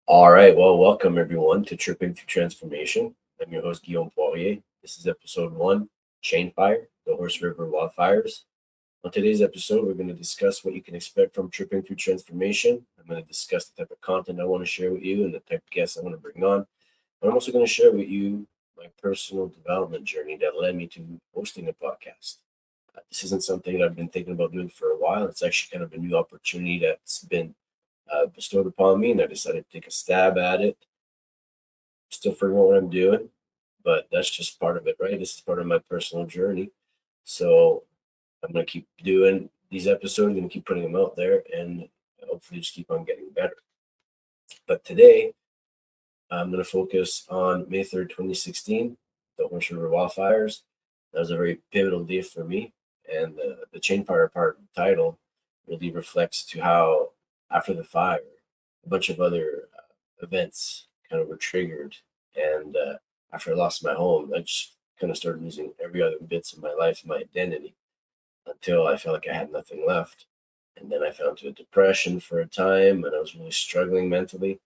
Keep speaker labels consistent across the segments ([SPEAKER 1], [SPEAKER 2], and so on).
[SPEAKER 1] All right, well, welcome everyone to Tripping Through Transformation. I'm your host, Guillaume Poirier. This is episode one, Chain Fire, the Horse River Wildfires. On today's episode, we're going to discuss what you can expect from Tripping Through Transformation. I'm going to discuss the type of content I want to share with you and the type of guests I want to bring on. But I'm also going to share with you my personal development journey that led me to hosting a podcast. This isn't something that I've been thinking about doing for a while. It's actually kind of a new opportunity that's been bestowed upon me, and I decided to take a stab at it. Still figuring out what I'm doing, but that's just part of it, right? This is part of my personal journey. So I'm going to keep doing these episodes, I'm going to keep putting them out there, and hopefully just keep on getting better. But today, I'm going to focus on May 3rd, 2016, the Horse River Wildfires. That was a very pivotal day for me, and the chain fire part of the title really reflects to how after the fire, a bunch of other events kind of were triggered. And after I lost my home, I just kind of started losing every other bits of my life, my identity, until I felt like I had nothing left. And then I fell into a depression for a time, and I was really struggling mentally.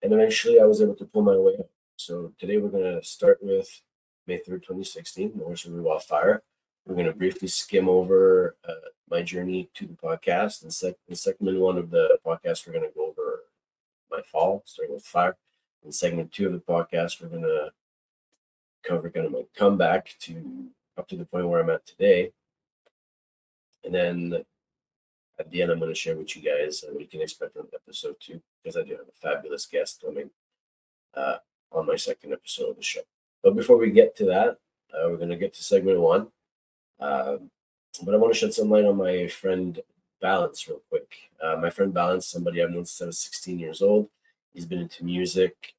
[SPEAKER 1] And eventually I was able to pull my way out. So today we're going to start with May 3rd, 2016, the Horse River Wildfire. We're going to briefly skim over my journey to the podcast. In segment one of the podcast, we're going to go over my fall, starting with fire. In segment two of the podcast, we're going to cover kind of my comeback to up to the point where I'm at today. And then at the end, I'm going to share with you guys what you can expect on episode two, because I do have a fabulous guest coming on my second episode of the show. But before we get to that, we're going to get to segment one. But I want to shed some light on my friend Balance real quick. My friend Balance, somebody I've known since I was 16 years old. He's been into music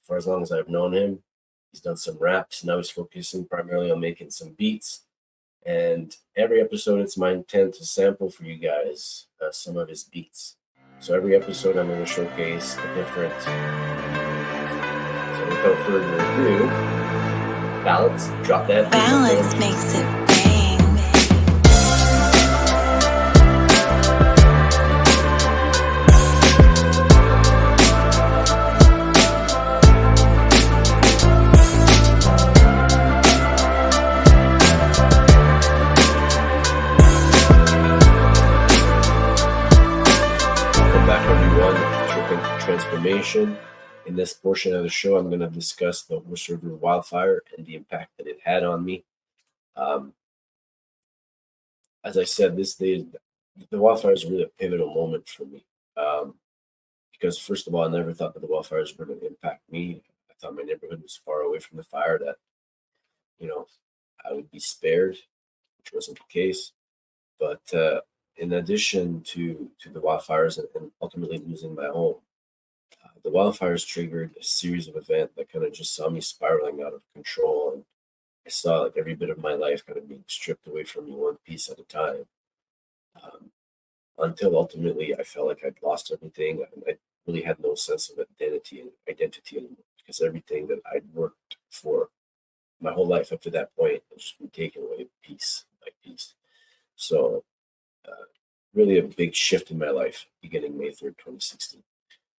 [SPEAKER 1] for as long as I've known him. He's done some raps. Now he's focusing primarily on making some beats. And every episode, it's my intent to sample for you guys some of his beats. So every episode, I'm going to showcase a different. So without further ado, Balance, drop that.
[SPEAKER 2] Balance makes it bang.
[SPEAKER 1] Transformation. In this portion of the show, I'm going to discuss the Horse River Wildfire and the impact that it had on me. As I said, this day, the wildfire is really a pivotal moment for me. Because first of all, I never thought that the wildfires were going to impact me. I thought my neighborhood was far away from the fire, that, I would be spared, which wasn't the case. But in addition to the wildfires and ultimately losing my home, the wildfires triggered a series of events that kind of just saw me spiraling out of control. And I saw like every bit of my life kind of being stripped away from me one piece at a time. Until ultimately I felt like I'd lost everything. And I really had no sense of identity anymore, because everything that I'd worked for my whole life up to that point had just been taken away piece by piece. So really a big shift in my life beginning May 3rd, 2016.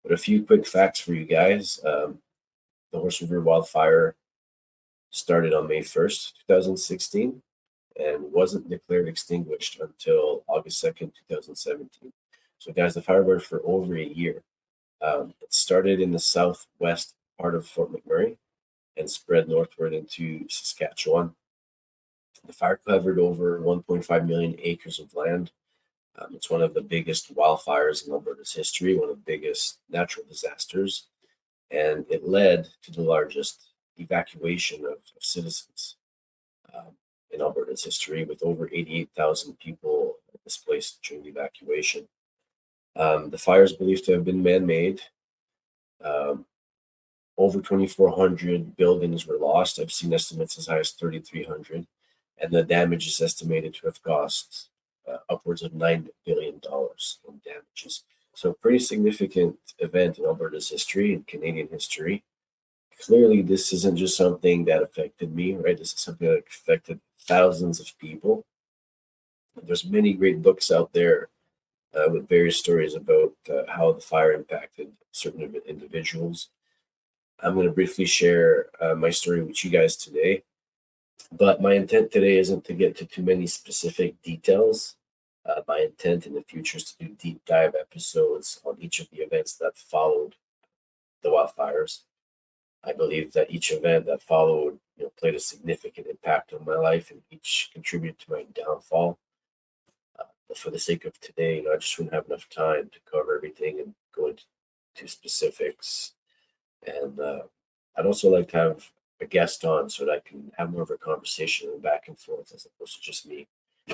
[SPEAKER 1] But a few quick facts for you guys. The Horse River Wildfire started on May 1st, 2016, and wasn't declared extinguished until August 2nd, 2017. So guys, the fire burned for over a year. It started in the southwest part of Fort McMurray and spread northward into Saskatchewan. The fire covered over 1.5 million acres of land. It's one of the biggest wildfires in Alberta's history, one of the biggest natural disasters, and it led to the largest evacuation of citizens in Alberta's history, with over 88,000 people displaced during the evacuation. The fire is believed to have been man-made. Over 2,400 buildings were lost. I've seen estimates as high as 3,300, and the damage is estimated to have cost upwards of $9 billion in damages. So a pretty significant event in Alberta's history and Canadian history. Clearly, this isn't just something that affected me, right? This is something that affected thousands of people. There's many great books out there with various stories about how the fire impacted certain individuals. I'm going to briefly share my story with you guys today, but my intent today isn't to get to too many specific details. My intent in the future is to do deep dive episodes on each of the events that followed the wildfires. I believe that each event that followed, played a significant impact on my life, and each contributed to my downfall. But for the sake of today, I just wouldn't have enough time to cover everything and go into specifics. And I'd also like to have a guest on so that I can have more of a conversation and back and forth as opposed to just me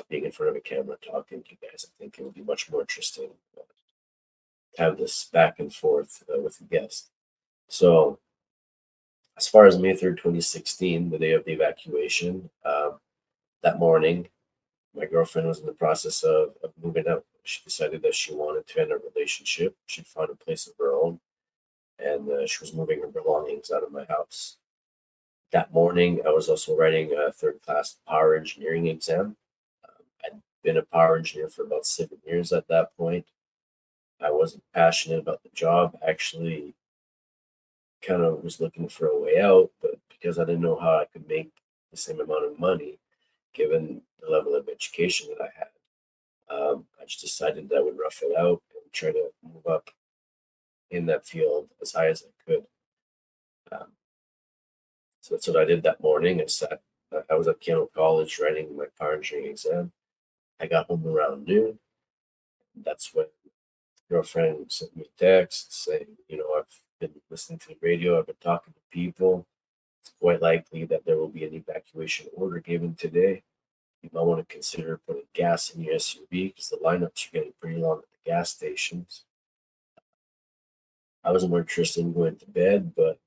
[SPEAKER 1] being in front of a camera talking to you guys. I think it would be much more interesting to have this back and forth with a guest. So, as far as May 3rd, 2016, the day of the evacuation, that morning, my girlfriend was in the process of moving out. She decided that she wanted to end a relationship. She'd found a place of her own, and she was moving her belongings out of my house. That morning, I was also writing a third class power engineering exam. I'd been a power engineer for about 7 years at that point. I wasn't passionate about the job. Actually, kind of was looking for a way out, but because I didn't know how I could make the same amount of money, given the level of education that I had, I just decided that I would rough it out and try to move up in that field as high as I could. Um, so that's what I did that morning. I was at Piano College writing my power engineering exam. I got home around noon. That's when girlfriend sent me a text saying, I've been listening to the radio, I've been talking to people. It's quite likely that there will be an evacuation order given today. You might want to consider putting gas in your SUV because the lineups are getting pretty long at the gas stations. I was more interested in going to bed, but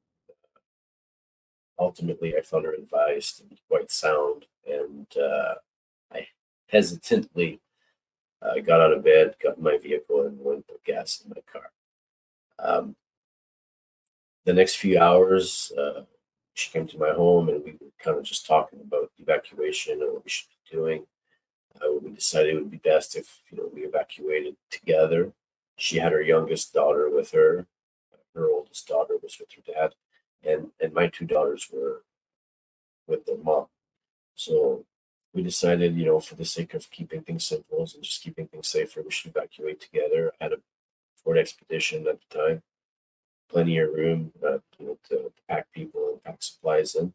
[SPEAKER 1] ultimately I found her advice to be quite sound, and I hesitantly got out of bed, got in my vehicle, and went and put gas in my car. Um, the next few hours, she came to my home, and we were kind of just talking about evacuation and what we should be doing. We decided it would be best if we evacuated together. She had her youngest daughter with her. Her oldest daughter was with her dad, and my two daughters were with their mom. So we decided, for the sake of keeping things simple and just keeping things safer, we should evacuate together. I had a Ford Expedition at the time, plenty of room, to pack people and pack supplies in.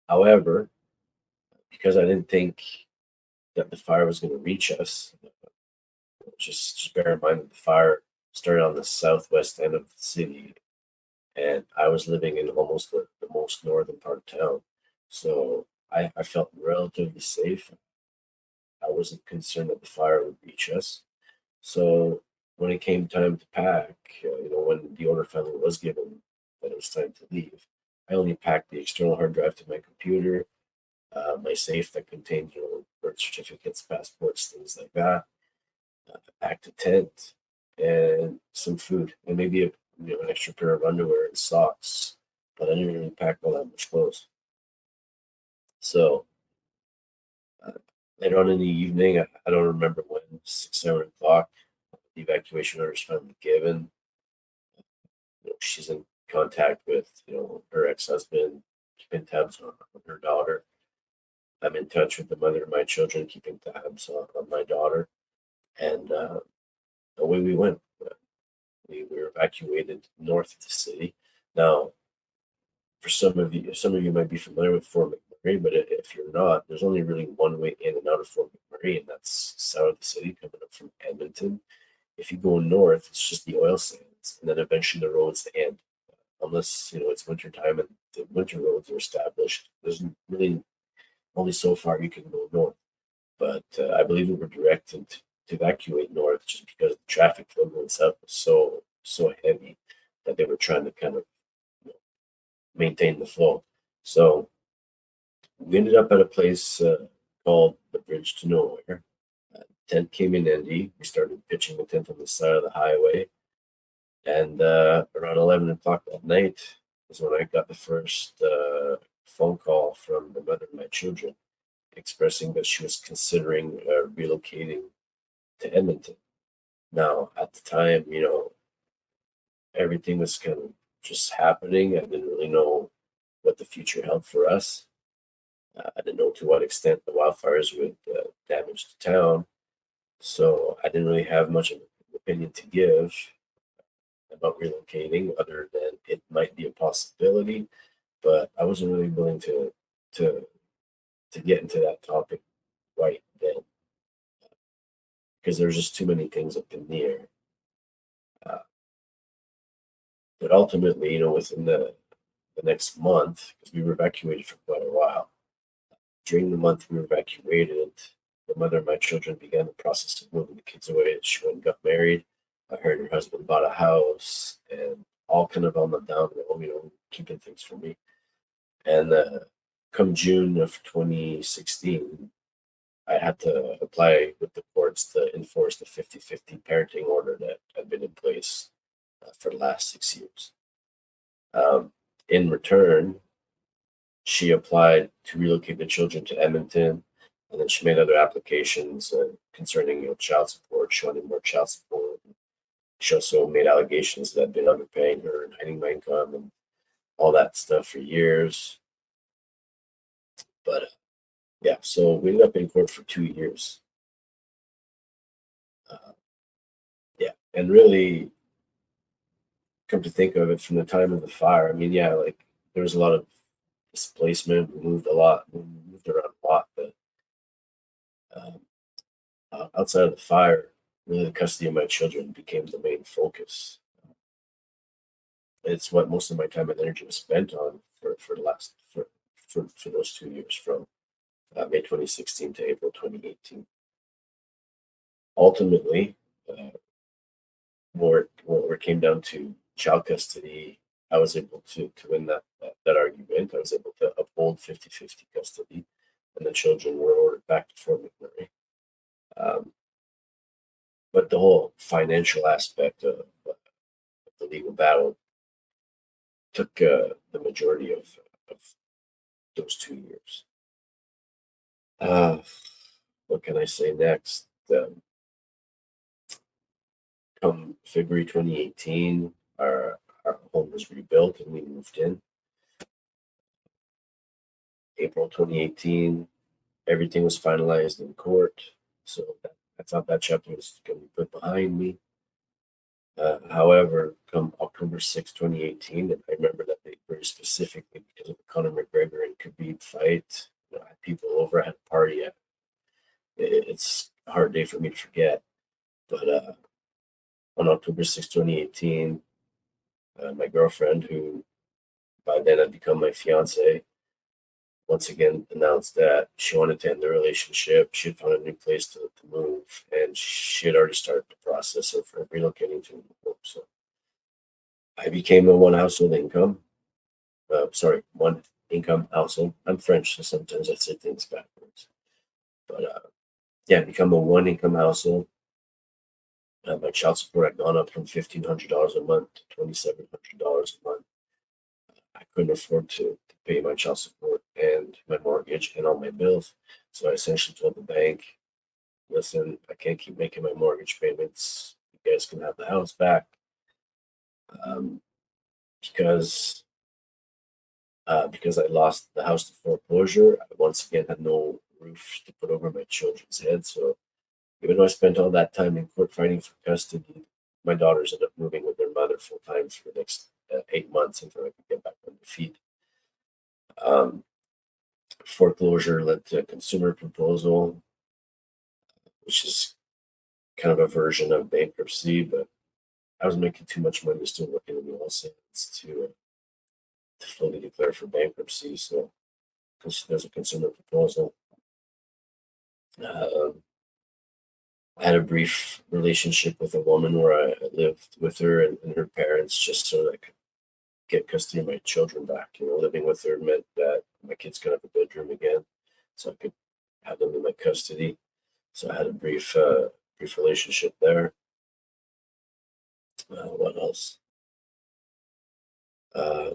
[SPEAKER 1] However, because I didn't think that the fire was going to reach us, just bear in mind that the fire started on the southwest end of the city, and I was living in almost the most northern part of town. So I felt relatively safe. I wasn't concerned that the fire would reach us. So when it came time to pack, when the order finally was given that it was time to leave, I only packed the external hard drive to my computer, my safe that contained, birth certificates, passports, things like that. Packed a tent and some food and maybe an extra pair of underwear and socks. But I didn't really pack all that much clothes. So uh, later on in the evening, I don't remember when, 6, 7 o'clock, the evacuation order is finally given. She's in contact with her ex-husband, keeping tabs on her daughter. I'm in touch with the mother of my children, keeping tabs on my daughter, and away we went. We were evacuated north of the city. Now, for some of you might be familiar with Fort McMurray, but if you're not, there's only really one way in and out of Fort McMurray, and that's south of the city, coming up from Edmonton. If you go north, it's just the oil sands, and then eventually the roads end. Unless it's winter time and the winter roads are established, there's really only so far you can go north. But I believe we were directed to evacuate north just because the traffic flow going south was so heavy that they were trying to kind of maintain the flow. So we ended up at a place called the Bridge to Nowhere. Tent came in handy. We started pitching the tent on the side of the highway, and around 11 o'clock that night is when I got the first phone call from the mother of my children, expressing that she was considering relocating to Edmonton. Now, at the time, everything was kind of just happening. I didn't really know what the future held for us. I didn't know to what extent the wildfires would damage the town. So I didn't really have much of an opinion to give about relocating, other than it might be a possibility. But I wasn't really willing to to get into that topic right then because there's just too many things up in the air. Uh, but ultimately, within the next month, because we were evacuated for quite a while. During the month we were evacuated, the mother of my children began the process of moving the kids away. She went and got married. Her and her husband bought a house, and all kind of on the down low, keeping things for me. And come June of 2016, I had to apply with the courts to enforce the 50-50 parenting order that had been in place for the last 6 years. In return, she applied to relocate the children to Edmonton, and then she made other applications concerning child support. She wanted more child support. She also made allegations that I'd been underpaying her and hiding my income and all that stuff for years. But yeah, so we ended up in court for 2 years. Yeah, and really, come to think of it, from the time of the fire, I mean, yeah, like there was a lot of displacement. We moved a lot. We moved around a lot, but um, outside of the fire, really the custody of my children became the main focus. It's what most of my time and energy was spent on for the last for those 2 years, from May 2016 to April 2018. Ultimately, where it came down to child custody, I was able to win that argument. I was able to uphold 50-50 custody, and the children were ordered back to Fort McMurray. Um, but the whole financial aspect of the legal battle took the majority of those 2 years. Uh, what can I say next? Come February 2018, our home was rebuilt and we moved in. April 2018, everything was finalized in court. So I thought that chapter was going to be put behind me. However, come October 6, 2018, and I remember that date very specifically because of the Conor McGregor and Khabib fight. I had people over, I had a party. It's a hard day for me to forget. But on October 6, 2018, my girlfriend, who by then had become my fiance, once again announced that she wanted to end the relationship. She had found a new place to move, and she had already started the process of relocating to a new home. So I became a one household income. One income household. I'm French, so sometimes I say things backwards. But yeah, become a one income household. My child support had gone up from $1,500 a month to $2,700 a month. I couldn't afford to pay my child support and my mortgage and all my bills. So I essentially told the bank, listen, I can't keep making my mortgage payments. You guys can have the house back. Um, because because I lost the house to foreclosure, I once again had no roof to put over my children's heads. So even though I spent all that time in court fighting for custody, my daughters ended up moving with their mother full time for the next 8 months until I could get back on my feet. Um, Foreclosure led to a consumer proposal, which is kind of a version of bankruptcy, but I was making too much money still working in the oil sands to fully declare for bankruptcy. So there's a consumer proposal. Um, I had a brief relationship with a woman where I lived with her and her parents just so that I could get custody of my children back. Living with her meant that my kids could have a bedroom again, so I could have them in my custody. So I had a brief relationship there. What else? Uh,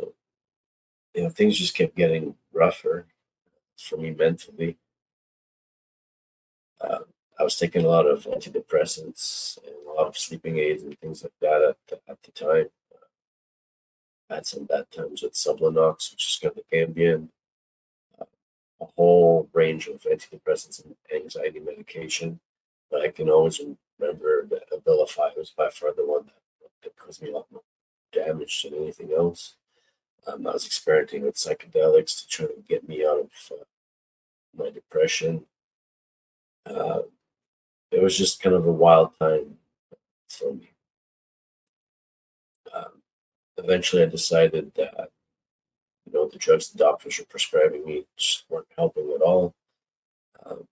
[SPEAKER 1] Things just kept getting rougher for me mentally. I was taking a lot of antidepressants and a lot of sleeping aids and things like that at the time. I had some bad times with Sublinox, which is kind of Ambien, a whole range of antidepressants and anxiety medication. But I can always remember that Abilify was by far the one that caused me a lot more damage than anything else. I was experimenting with psychedelics to try to get me out of my depression. Uh, it was just kind of a wild time for me. Um, Eventually, I decided that the drugs the doctors were prescribing me just weren't helping at all. Um,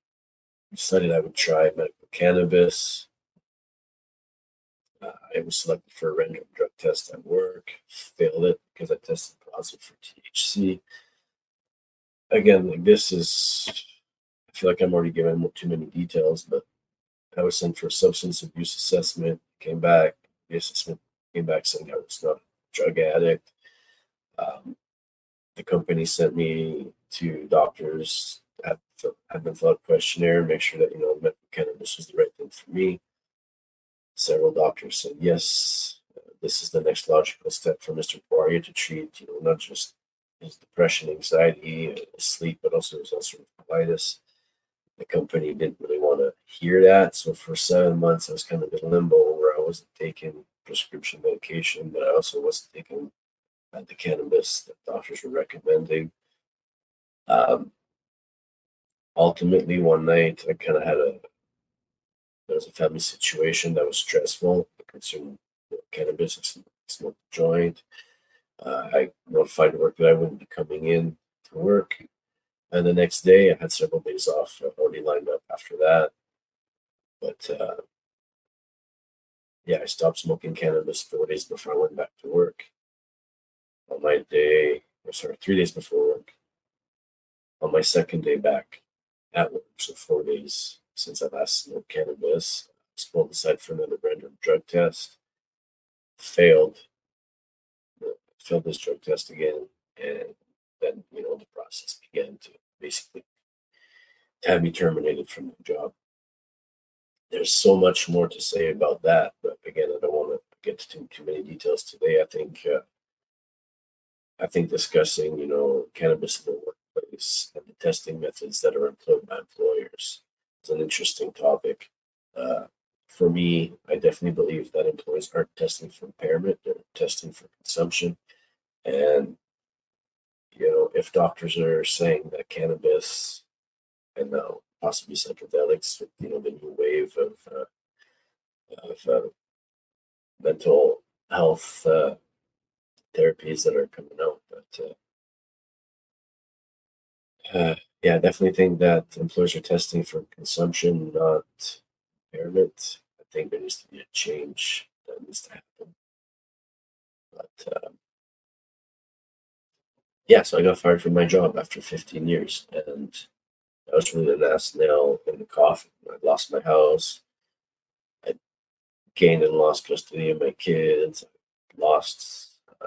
[SPEAKER 1] Decided I would try medical cannabis. I was selected for a random drug test at work, failed it because I tested positive for THC. Again, like this is, I feel like I'm already giving too many details, but I was sent for a substance abuse assessment, came back, the assessment came back saying I was not a drug addict. Um, the company sent me to doctors, had them fill out a questionnaire, make sure that, medical cannabis was the right thing for me. Several doctors said, yes, this is the next logical step for Mr. Poirier to treat, not just his depression, anxiety, sleep, but also his ulcerative colitis. The company didn't really want to hear that. So for 7 months, I was kind of in limbo where I wasn't taking prescription medication, but I also wasn't taking the cannabis that doctors were recommending. Um, Ultimately, one night, I kind of there was a family situation that was stressful. I consumed cannabis, I smoked a joint. I notified work that I wouldn't be coming in to work. And the next day, I had several days off already lined up after that. But yeah, I stopped smoking cannabis 4 days before I went back to work. On my day, or sorry, 3 days before work. On my second day back at work, so 4 days since I last smoked cannabis, I was pulled aside for another random drug test. Failed, failed this drug test again, and then the process began to basically have me terminated from the job. There's so much more to say about that, but again, I don't want to get to too many details today. I think discussing, cannabis in the workplace and the testing methods that are employed by employers is an interesting topic. Uh, for me, I definitely believe that employees aren't testing for impairment; they're testing for consumption. And if doctors are saying that cannabis and now possibly psychedelics, the new wave of mental health therapies that are coming out, but yeah, I definitely think that employers are testing for consumption, not impairment. I think there needs to be a change that needs to happen. But yeah, so I got fired from my job after 15 years, and that was really the last nail in the coffin. I lost my house. I gained and lost custody of my kids. I lost. I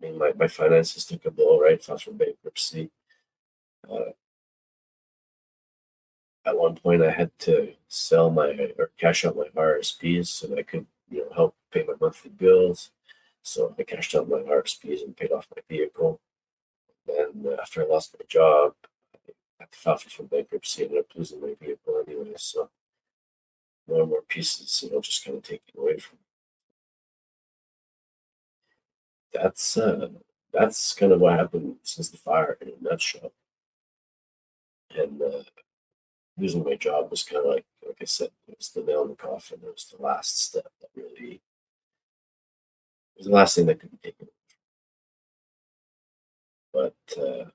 [SPEAKER 1] mean, my finances took a blow. Right, filed for bankruptcy. Uh, at one point, I had to sell my or cash out my RSPs so that I could, help pay my monthly bills. So I cashed out my RSPs and paid off my vehicle. Then after I lost my job, I had to file for bankruptcy. Ended up losing my vehicle anyway. So more and more pieces, just kind of taken away from me. That's uh, that's kind of what happened since the fire in a nutshell. And losing my job was kind of like I said, it was the nail in the coffin. It was the last step that really it was the last thing that could be taken. But I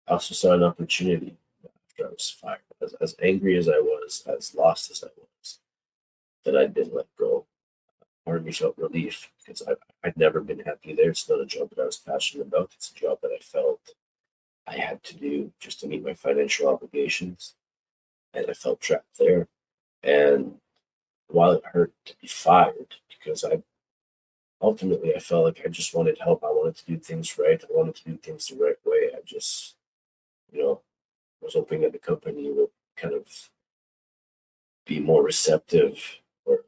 [SPEAKER 1] also saw an opportunity after I was fired. As angry as I was, as lost as I was, that I did let go. Part of me felt relief because I'd never been happy there. It's not a job that I was passionate about. It's a job that I felt I had to do just to meet my financial obligations. And I felt trapped there. And while it hurt to be fired, because I felt like I just wanted help. I wanted to do things right. I wanted to do things the right way. I just, was hoping that the company would kind of be more receptive, or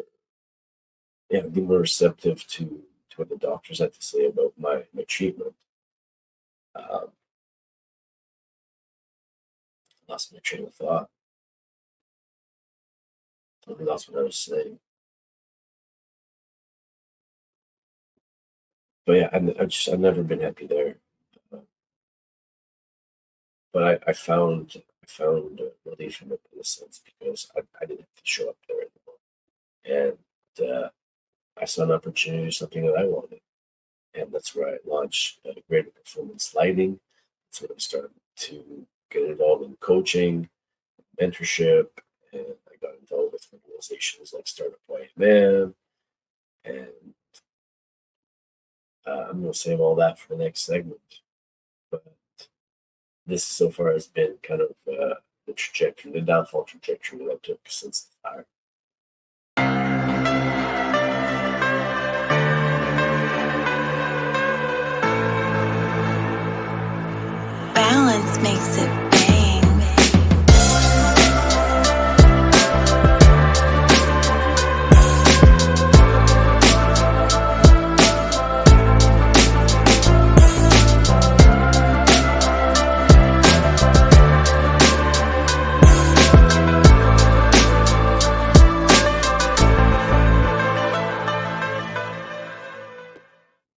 [SPEAKER 1] be more receptive to what the doctors had to say about my treatment. Um, Lost my train of thought. Totally lost what I was saying. But yeah, I've never been happy there. Uh, but I found relief in a sense, because I didn't have to show up there anymore, and I saw an opportunity to do something that I wanted, and that's where I launched Greater Performance Lighting. That's when I started to get involved in coaching, mentorship, and I got involved with organizations like Startup YMM, and I'm going to save all that for the next segment. But this so far has been kind of the trajectory, the downfall trajectory that I took since the fire.
[SPEAKER 2] Balance makes it bang.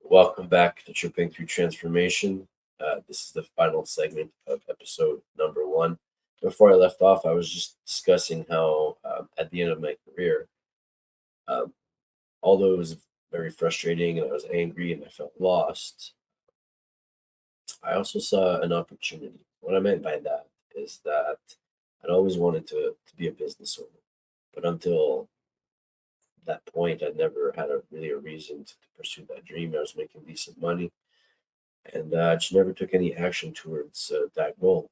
[SPEAKER 1] Welcome back to Tripping Through Transformation. This is the final segment of episode number 1. Before I left off, I was just discussing how at the end of my career, um, although it was very frustrating and I was angry and I felt lost, I also saw an opportunity. What I meant by that is that I'd always wanted to be a business owner, but until that point, I'd never had really a reason to pursue that dream. I was making decent money, and I just never took any action towards that goal.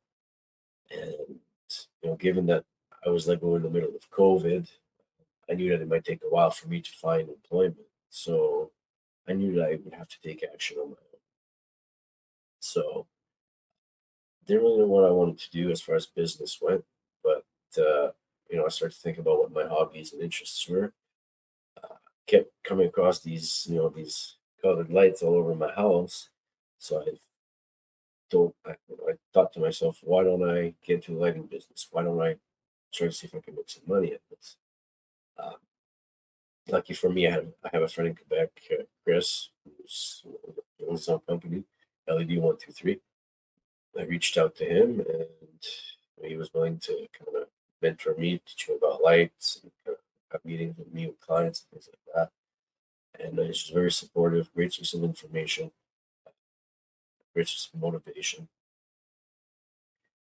[SPEAKER 1] And given that I was let go in the middle of COVID, I knew that it might take a while for me to find employment. So I knew that I would have to take action on my own. So didn't really know what I wanted to do as far as business went, but I started to think about what my hobbies and interests were. Kept coming across these colored lights all over my house. So I thought to myself, why don't I get into the lighting business? Why don't I try to see if I can make some money at this? Um, Lucky for me, I have a friend in Quebec, Chris, who owns his own company, LED 123. I reached out to him, and he was willing to kind of mentor me, teach me about lights, and kind of have meetings with me with clients and things like that. And he's just very supportive, great source of information, great source of motivation,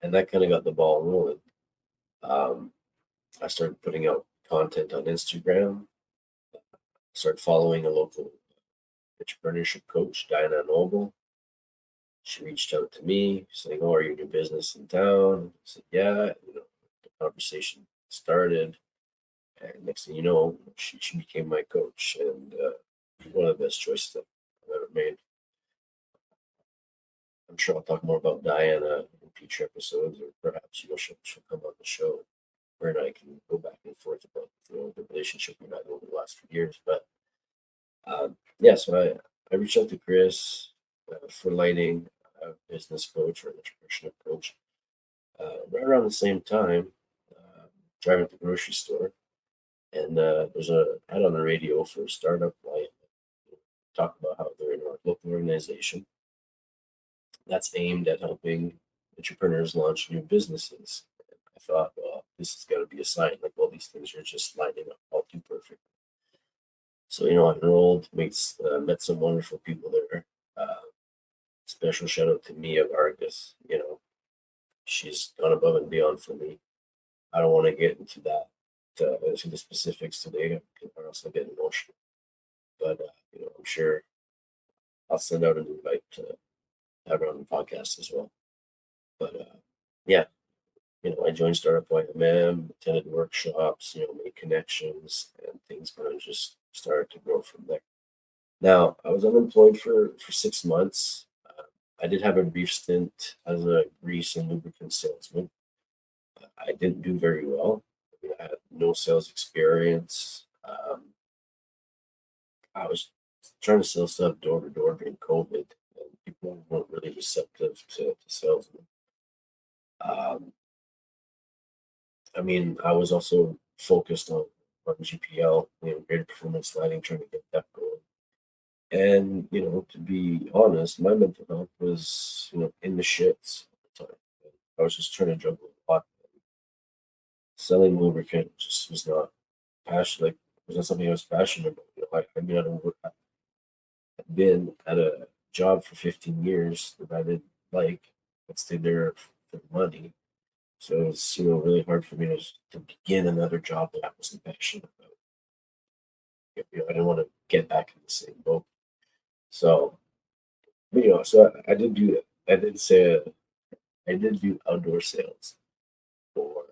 [SPEAKER 1] and that kind of got the ball rolling. Um, I started putting out content on Instagram. Started following a local entrepreneurship coach, Diana Noble. She reached out to me saying, "Oh, are you doing business in town?" I said, "Yeah." The conversation started, and next thing you know, she became my coach, and one of the best choices I've ever made. I'm sure I'll talk more about Diana in future episodes, or perhaps she'll come on the show, her and I can go back and forth about the relationship we've had over the last few years. But yeah, so I reached out to Chris for lighting, a business coach or entrepreneurship coach. Right around the same time, uh, driving to the grocery store, and there's a ad on the radio for a startup light. Talk about how they're in a local organization that's aimed at helping entrepreneurs launch new businesses. I thought, well, this has got to be a sign. Like, all these things are just lining up all too perfect. So, I enrolled, met some wonderful people there. Special shout out to Mia Vargas. She's gone above and beyond for me. I don't want to get into into the specifics today, or else I'll get emotional. But, I'm sure I'll send out an invite to have her on the podcast as well. But, yeah, I joined Startup YMM, attended workshops, made connections, and things kind of just started to grow from there. Now, I was unemployed for 6 months. I did have a brief stint as a grease and lubricant salesman. I didn't do very well. I had no sales experience. I was trying to sell stuff door to door during COVID, and people weren't really receptive to salesmen. Um, I mean, I was also focused on GPL, greater performance lighting, trying to get that going. And to be honest, my mental health was in the shits at the time. I was just trying to juggle a lot. Selling lubricant just was not passion. Like, it was not something I was passionate about. I mean, I'd been at a job for 15 years that I didn't like, but stayed there for the money. So it's really hard for me to begin another job that I wasn't passionate about. I didn't want to get back in the same boat. So so I did do that. I did do outdoor sales for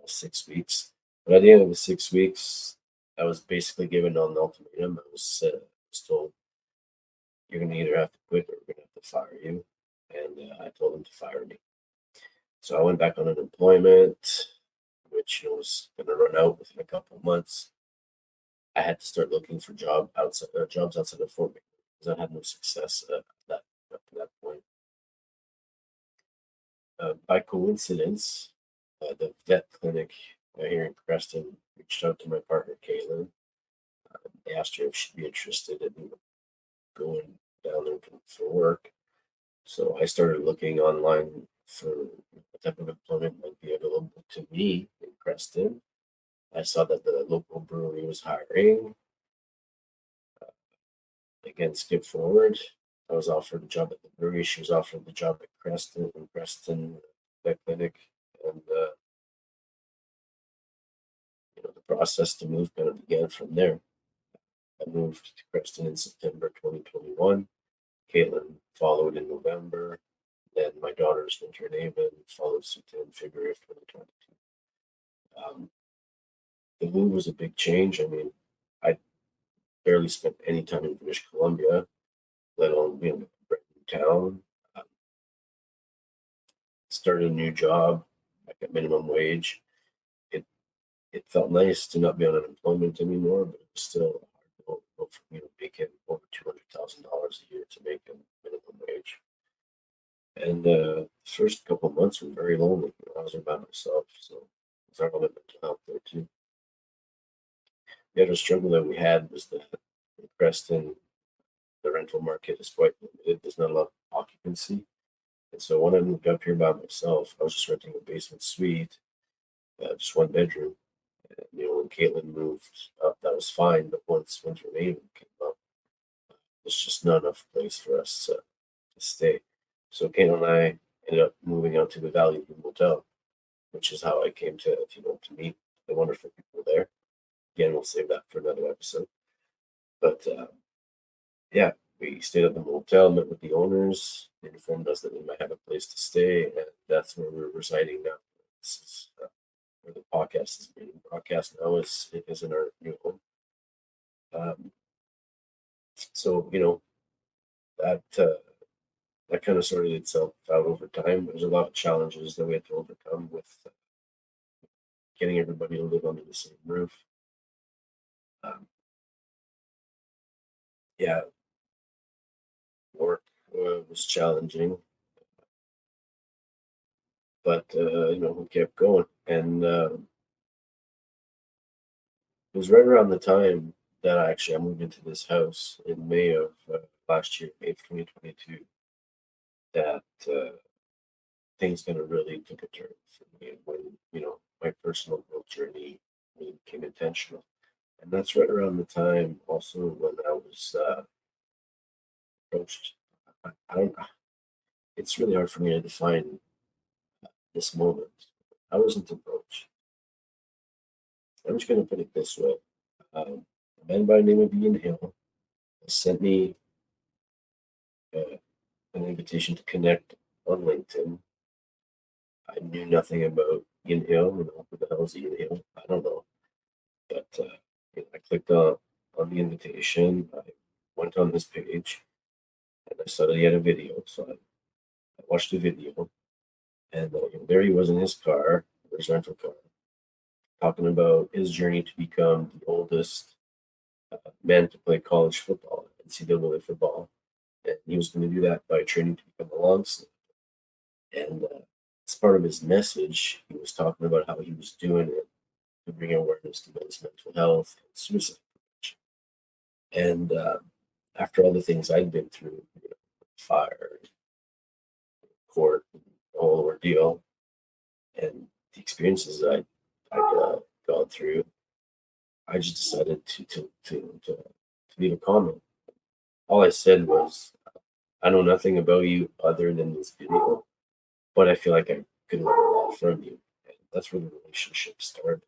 [SPEAKER 1] 6 weeks, but at the end of the 6 weeks, I was basically given an ultimatum. I was told you're going to either have to quit or we're going to have to fire you, and I told them to fire me. So I went back on unemployment, which was going to run out within a couple of months. I had to start looking for jobs outside of Fort McMurray because I had no success that up to that point. By coincidence, the vet clinic here in Creston reached out to my partner Caitlin. They asked her if she'd be interested in going down there for work. So I started looking online for what type of employment might be available to me in Creston. I saw that the local brewery was hiring. Again, skip forward. I was offered a job at the brewery. She was offered the job at Creston Vet Clinic, and the process to move kind of began from there. I moved to Creston in September 2021. Caitlin followed in November. Then my daughter's winter name and followed suit in February of 2022. Um, the move was a big change. I mean, I barely spent any time in British Columbia, let alone being a brand new town. Um, Started a new job, like at minimum wage. It it felt nice to not be on unemployment anymore, but it was still hard to go from making over $200,000 a year to making minimum wage. And the first couple of months were very lonely. I was by myself, so it's our limit mental health there too. The other struggle that we had was that in Preston, the rental market is quite limited. There's not a lot of occupancy. And so when I moved up here by myself, I was just renting a basement suite, just one bedroom. And, when Caitlin moved up, that was fine. But once winter navy came up, there's just not enough place for us to stay. So Caitlin and I ended up moving out to the Valley View Motel, which is how I came to meet the wonderful people there. Again, we'll save that for another episode. But yeah, we stayed at the motel, met with the owners. They informed us that we might have a place to stay, and that's where we're residing now. This is where the podcast is being broadcast now. Is in our new home. Um, so that that kind of sorted itself out over time. There's a lot of challenges that we had to overcome with getting everybody to live under the same roof. Um, yeah, work was challenging, but we kept going, and it was right around the time that I moved into this house in May of last year, May of 2022, that things kind of really took a turn for me, and when my personal growth journey really became intentional. And that's right around the time also when I was approached. I don't. It's really hard for me to define this moment. I wasn't approached. I'm just going to put it this way. A man by the name of Ian Hill sent me uh, an invitation to connect on LinkedIn. I knew nothing about Ian Hill. Who the hell is Ian Hill? I don't know. But I clicked on the invitation. I went on this page and I saw that he had a video. So I watched the video, and there he was in his car his rental car, talking about his journey to become the oldest man to play college football, NCAA football. And he was going to do that by training to become a long snapper. And as part of his message, he was talking about how he was doing it to bring awareness to men's mental health and suicide prevention. And after all the things I'd been through, fire, court, the whole ordeal, and the experiences that I'd gone through, I just decided to leave a comment. All I said was, I know nothing about you other than this video, but I feel like I could learn a lot from you. And that's where the relationship started.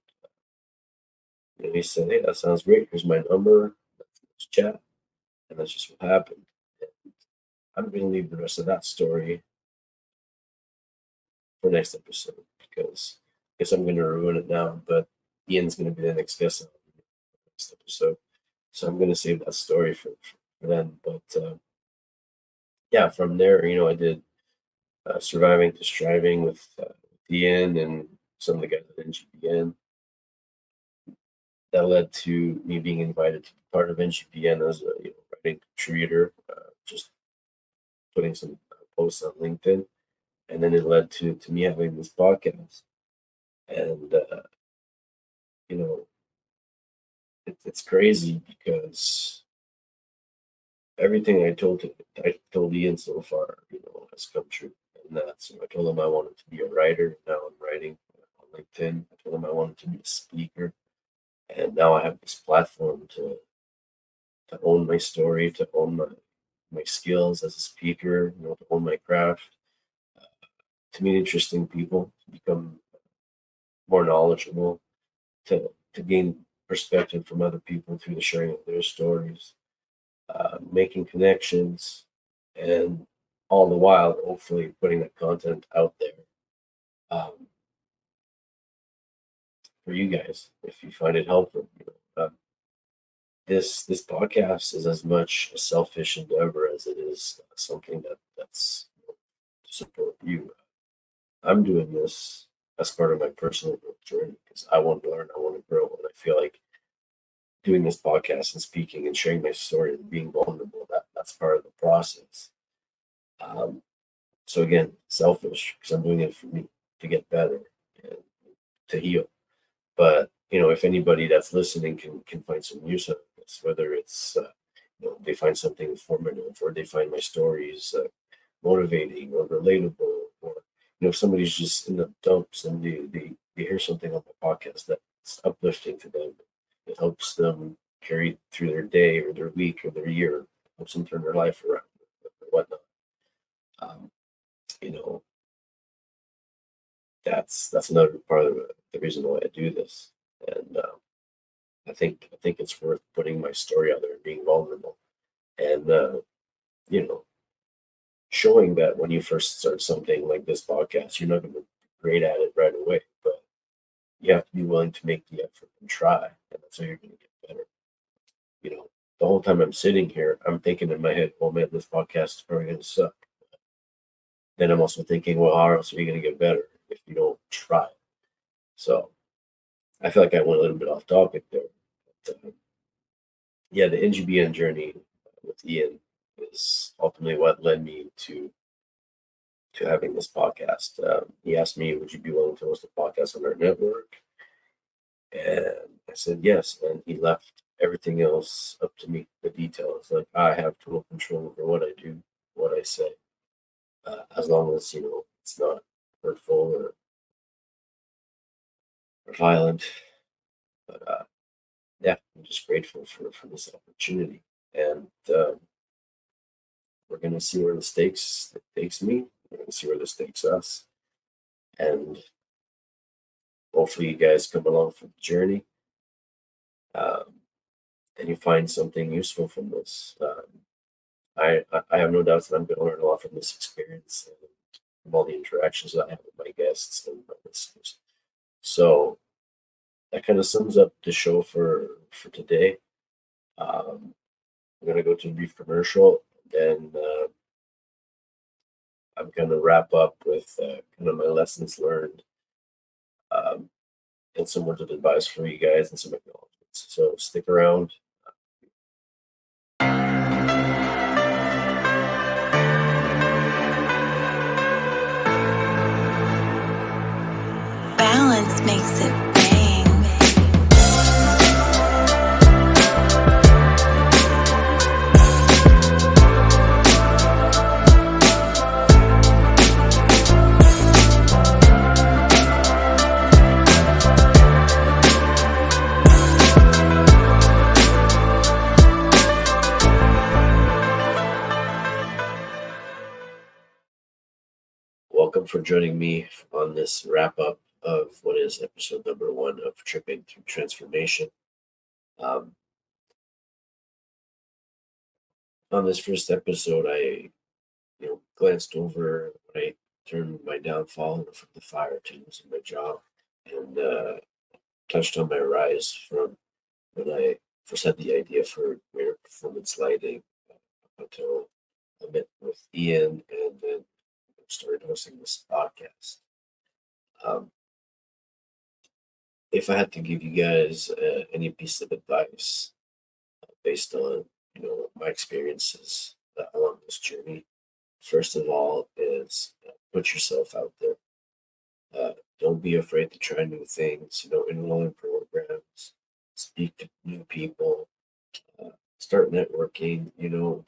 [SPEAKER 1] And he said, hey, that sounds great. Here's my number. Let's chat. And that's just what happened. And I'm going to leave the rest of that story for next episode because I guess I'm going to ruin it now, but Ian's going to be the next guest on the next episode. So I'm going to save that story for then. But yeah, from there, I did surviving to striving with Ian and some of the guys at NGPN. That led to me being invited to be part of NGPN as a writing contributor, just putting some posts on LinkedIn, and then it led to me having this podcast. And it's crazy because everything I told Ian so far, has come true. And that's, I told him I wanted to be a writer. Now I'm writing on LinkedIn. I told him I wanted to be a speaker, and now I have this platform to own my story, to own my skills as a speaker, to own my craft, to meet interesting people, to become more knowledgeable, to gain perspective from other people through the sharing of their stories, making connections, and all the while, hopefully, putting that content out there for you guys if you find it helpful. This podcast is as much a selfish endeavor as it is something that's to support you. I'm doing this as part of my personal growth journey because I want to learn, I want to grow, and I feel like doing this podcast and speaking and sharing my story and being vulnerable, that's part of the process. So again, selfish because I'm doing it for me to get better and to heal. But if anybody that's listening can find some use out of this, whether it's they find something informative or they find my stories motivating or relatable, or if somebody's just in the dumps and they hear something on my podcast that's uplifting to them, it helps them carry through their day or their week or their year, helps them turn their life around or whatnot. Um, you know, that's another part of the reason why I do this, and I think it's worth putting my story out there and being vulnerable, and you know, showing that when you first start something like this podcast, you're not going to be great at it right away, but you have to be willing to make the effort and try, and that's how you're going to get better. The whole time I'm sitting here, I'm thinking in my head, "Oh man, this podcast is probably going to suck." Then I'm also thinking, "Well, how else are you going to get better if you don't try?" So I feel like I went a little bit off topic there. But, yeah, the NGBN journey with Ian is ultimately what led me to having this podcast. He asked me, "Would you be willing to host a podcast on our network?" And I said yes. And he left everything else up to me, the details. Like I have total control over what I do, what I say, as long as it's not hurtful or violent. But yeah, I'm just grateful for this opportunity, and we're gonna see where the stakes takes me. We're gonna see where this takes us, and hopefully, you guys come along for the journey, um, and you find something useful from this. I have no doubts that I'm going to learn a lot from this experience and from all the interactions that I have with my guests and my listeners. So that kind of sums up the show for today. I'm going to go to a brief commercial, then I'm going to wrap up with kind of my lessons learned um, and some words of advice for you guys and some acknowledgments. So stick around.
[SPEAKER 2] Balance makes it bang.
[SPEAKER 1] Welcome for joining me on this wrap up of what is episode number 1 of Tripping Through Transformation. Um, on this first episode, I glanced over when I turned my downfall from the fire to losing my job, and touched on my rise from when I first had the idea for greater performance lighting until I met with Ian and then started hosting this podcast. Um, if I had to give you guys any piece of advice based on my experiences along this journey, first of all is put yourself out there. Don't be afraid to try new things. Enroll in programs, speak to new people, start networking. You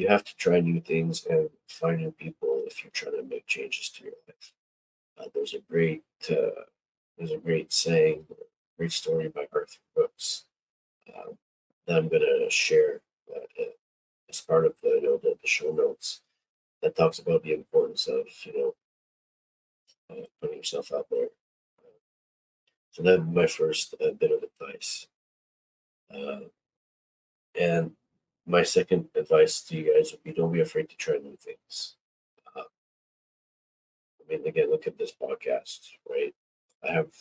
[SPEAKER 1] have to try new things and find new people if you're trying to make changes to your life. There's a great saying, great story by Arthur Brooks um, that I'm gonna share as part of the show notes that talks about the importance of putting yourself out there. So that'd be my first bit of advice. Uh, and my second advice to you guys would be don't be afraid to try new things. Uh, again, look at this podcast, right? I have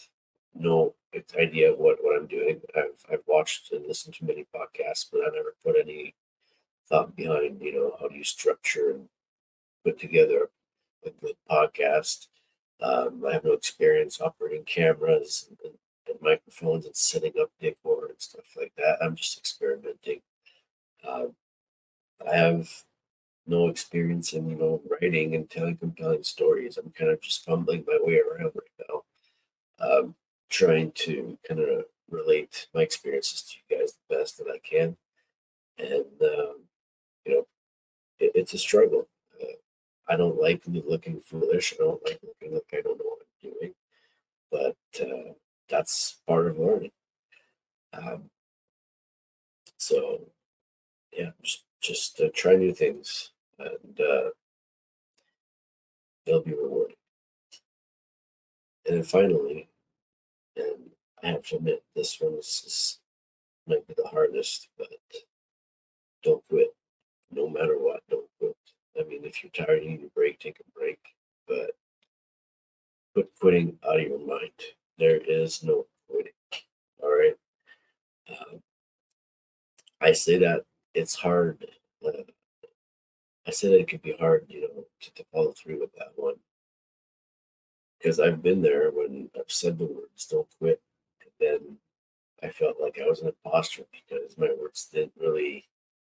[SPEAKER 1] no idea what I'm doing. I've watched and listened to many podcasts, but I never put any thought behind, how do you structure and put together a good podcast. I have no experience operating cameras and microphones and setting up decor and stuff like that. I'm just experimenting. Um, I have no experience in writing and telling compelling stories. I'm kind of just fumbling my way around right now, trying to kind of relate my experiences to you guys the best that I can, and you know, it's a struggle. I don't like looking foolish. I don't like looking like I don't know what I'm doing, but that's part of learning. Um, so yeah, just try new things, and they'll be rewarding. And then finally, and I have to admit, this one might be the hardest, but don't quit. No matter what, don't quit. If you're tired, you need a break, take a break, but put quitting out of your mind. There is no quitting. All right. Um, I say that it's hard. Uh, I say that it could be hard, to follow through with that one because I've been there when I've said the words "don't quit," and then I felt like I was an imposter because my words didn't really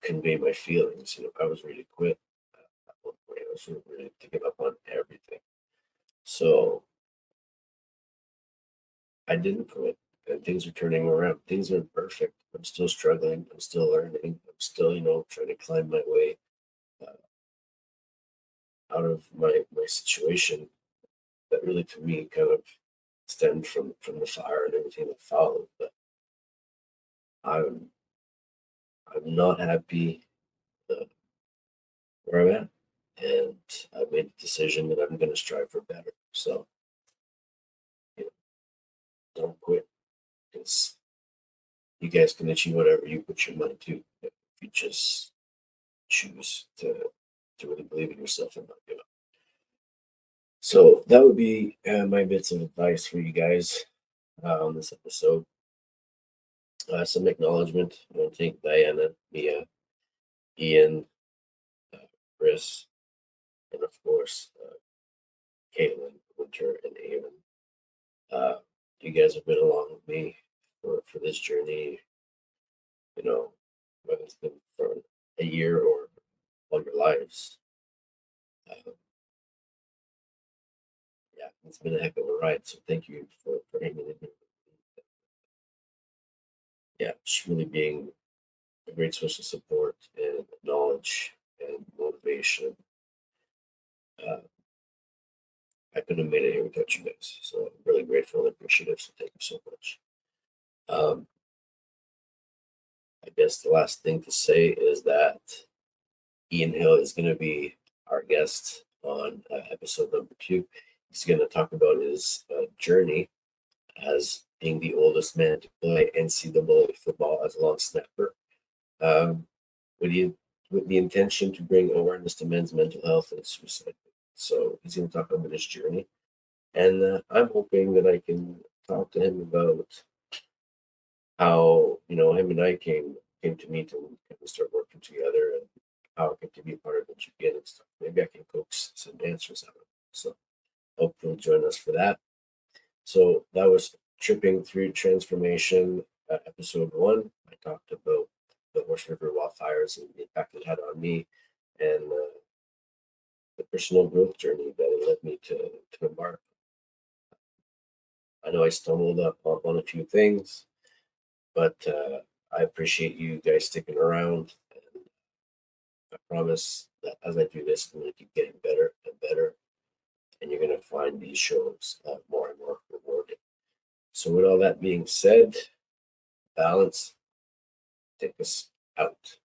[SPEAKER 1] convey my feelings. I was ready to quit at one point. I was ready to give up on everything. So I didn't quit, and things are turning around. Things aren't perfect. I'm still struggling. I'm still learning. I'm still, trying to climb my way uh, out of my situation that really, to me, kind of stemmed from the fire and everything that followed. But I'm I'm not happy uh, where I'm at, and I've made a decision that I'm going to strive for better. So, you know, don't quit because you guys can achieve whatever you put your mind to if you just choose to really believe in yourself and not give up. So that would be my bits of advice for you guys on this episode. Some acknowledgement. I want to thank Diana, Mia, Ian, uh, Chris, and of course Caitlin, Winter, and Aiden You guys have been along with me for this journey, whether it's been for a year or all your lives. Uh, yeah, it's been a heck of a ride. So thank you for hanging in here. Yeah, just really being a great source of support and knowledge and motivation. Uh, I couldn't have made it here without you guys. So I'm really grateful and appreciative. So thank you so much. Um, I guess the last thing to say is that Ian Hill is going to be our guest on episode number 2. He's going to talk about his journey as being the oldest man to play NCAA football as a long snapper, um, with, the, with the intention to bring awareness to men's mental health and suicide. So he's going to talk about his journey. And I'm hoping that I can talk to him about how, him and I came to meet and kind of start working together, and how I get to be part of the GPN and stuff. Maybe I can coax some answers out of it. So hope you'll join us for that. So that was Tripping Through Transformation, episode 1. I talked about the Horse River Wildfires and the impact it had on me, and the personal growth journey that it led me to embark. I know I stumbled up on a few things, but I appreciate you guys sticking around. And I promise that as I do this, I'm going to keep getting better and better, and you're going to find these shows more and more rewarding. So with all that being said, balance, take us out.